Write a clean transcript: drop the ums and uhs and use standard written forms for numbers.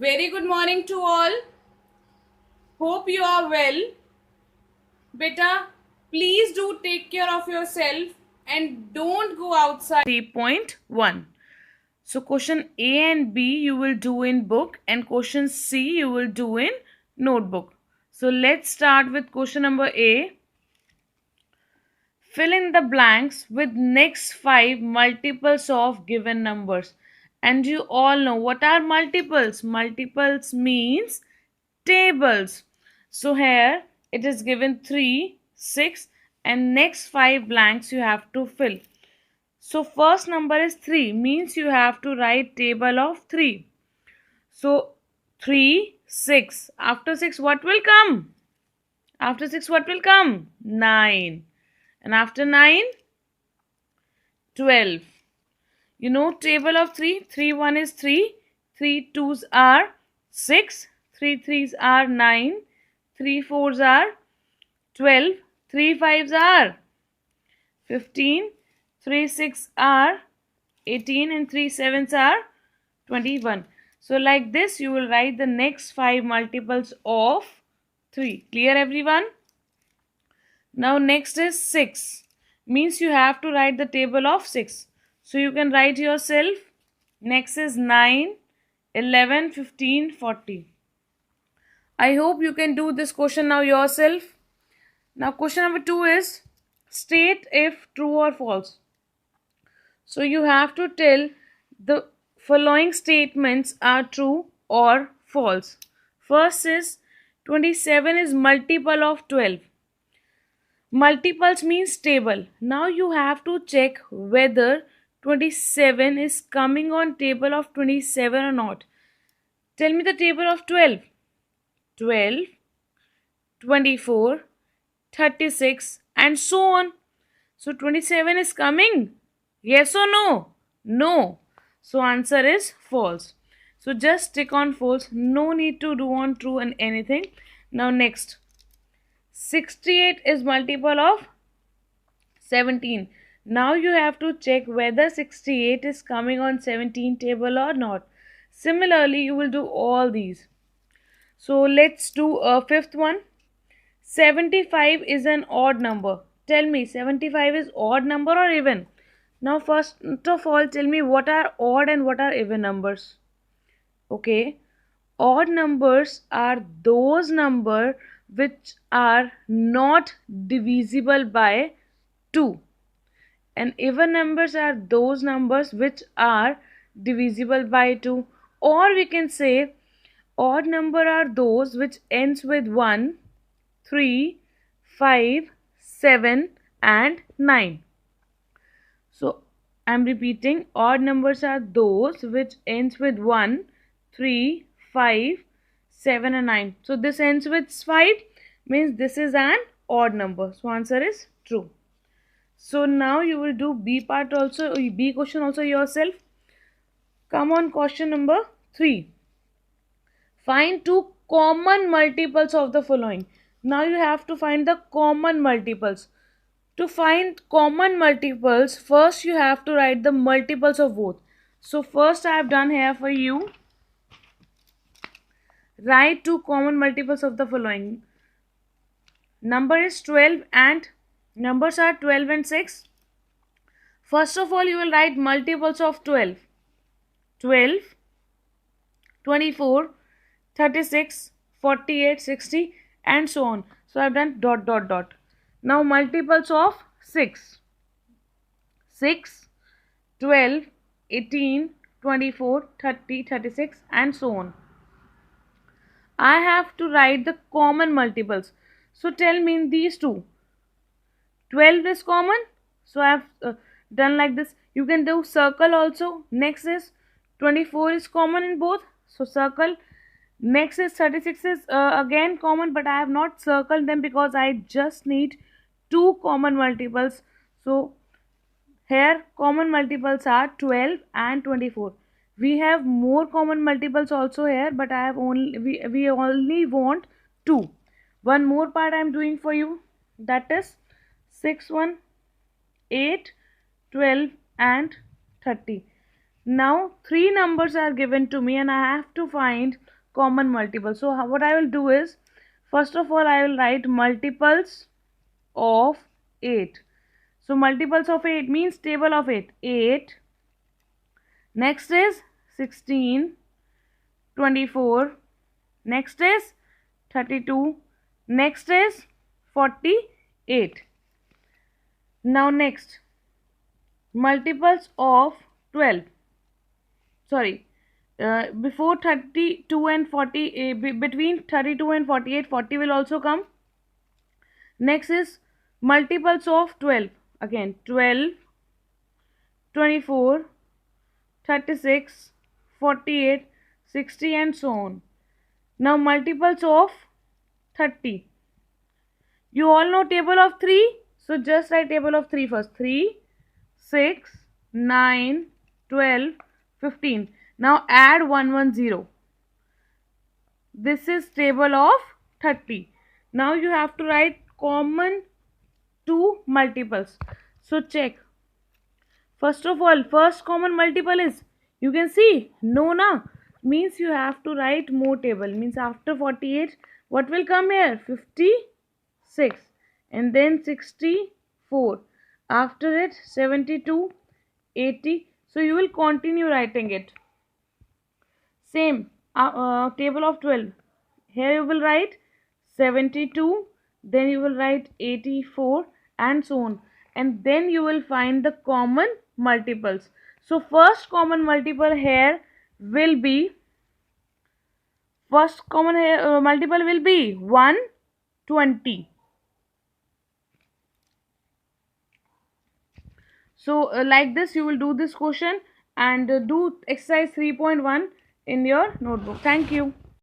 Very good morning to all. Hope you are well. Beta, please do take care of yourself and don't go outside. 3.1. So question A and B you will do in book and question C you will do in notebook. So let's start with question number A. Fill in the blanks with next 5 multiples of given numbers. And you all know what are multiples. Multiples means tables. So here it is given 3, 6 and next 5 blanks you have to fill. So first number is 3 means you have to write table of 3. So 3, 6. After 6 what will come? After 6 what will come? 9. And after 9, 12. You know table of 3. 3 1 is 3. 3 2s are 6. 3 3s are 9. 3 4s are 12. 3 5s are 15. 3 6 are 18 and 3 7s are 21. So like this you will write the next 5 multiples of 3. Clear everyone? Now next is 6. Means you have to write the table of 6. So you can write yourself. Next is 9, 11, 15, 40. I hope you can do this question now yourself. Now question number 2 is state if true or false. So you have to tell the following statements are true or false. First is 27 is multiple of 12. Multiples means table. Now you have to check whether 27 is coming on table of 27 or not. Tell me the table of 12. 12, 24, 36 and so on. So 27 is coming. Yes or no? No. So answer is false. So just tick on false. No need to do on true and anything. Now next. 68 is multiple of 17. Now you have to check whether 68 is coming on 17 table or not. Similarly, you will do all these. So let's do a fifth one. 75 is an odd number. Tell me, 75 is odd number or even? Now first of all, tell me what are odd and what are even numbers. Okay. Odd numbers are those numbers which are not divisible by 2. And even numbers are those numbers which are divisible by 2. Or we can say odd number are those which ends with 1, 3, 5, 7 and 9. So I'm repeating, odd numbers are those which ends with 1, 3, 5, 7 and 9. So this ends with 5 means this is an odd number. So answer is true. So now you will do B part also, B question also yourself. Come on, question number 3. Find two common multiples of the following. Now you have to find the common multiples. To find common multiples, first you have to write the multiples of both. So first I have done here for you. Write two common multiples of the following. Number is 12 and numbers are 12 and 6. First of all, you will write multiples of 12. 12, 24, 36, 48, 60 and so on. So I have done dot dot dot. Now multiples of 6. 6, 12, 18, 24, 30, 36 and so on. I have to write the common multiples. So tell me in these two. 12 is common. So I have done like this. You can do circle also. Next is 24 is common in both. So circle. Next is 36 is again common, but I have not circled them because I just need two common multiples. So here common multiples are 12 and 24. We have more common multiples also here, but I have only we only want two. One more part I am doing for you, that is 6, 1, 8, 12 and 30. Now three numbers are given to me and I have to find common multiple. So what I will do is, first of all I will write multiples of 8. So multiples of 8 means table of 8. 8. Next is 16, 24. Next is 32. Next is 48. Now next, multiples of 12. Sorry, before 32 and 40, between 32 and 48, 40 will also come. Next is multiples of 12. Again 12, 24, 36, 48, 60 and so on. Now multiples of 30. You all know table of 3. So just write table of 3 first. 3, 6, 9, 12, 15. Now add 110. This is table of 30. Now you have to write common two multiples. So check. First of all, first common multiple is, you can see, no na, means you have to write more table. Means after 48, what will come here? 56 and then 64. After it 72, 80. So you will continue writing it. Same, table of 12. Here you will write 72, then you will write 84 and so on. And then you will find the common multiples. So first common multiple here will be, first common multiple will be 120. So like this you will do this question and do exercise 3.1 in your notebook. Thank you.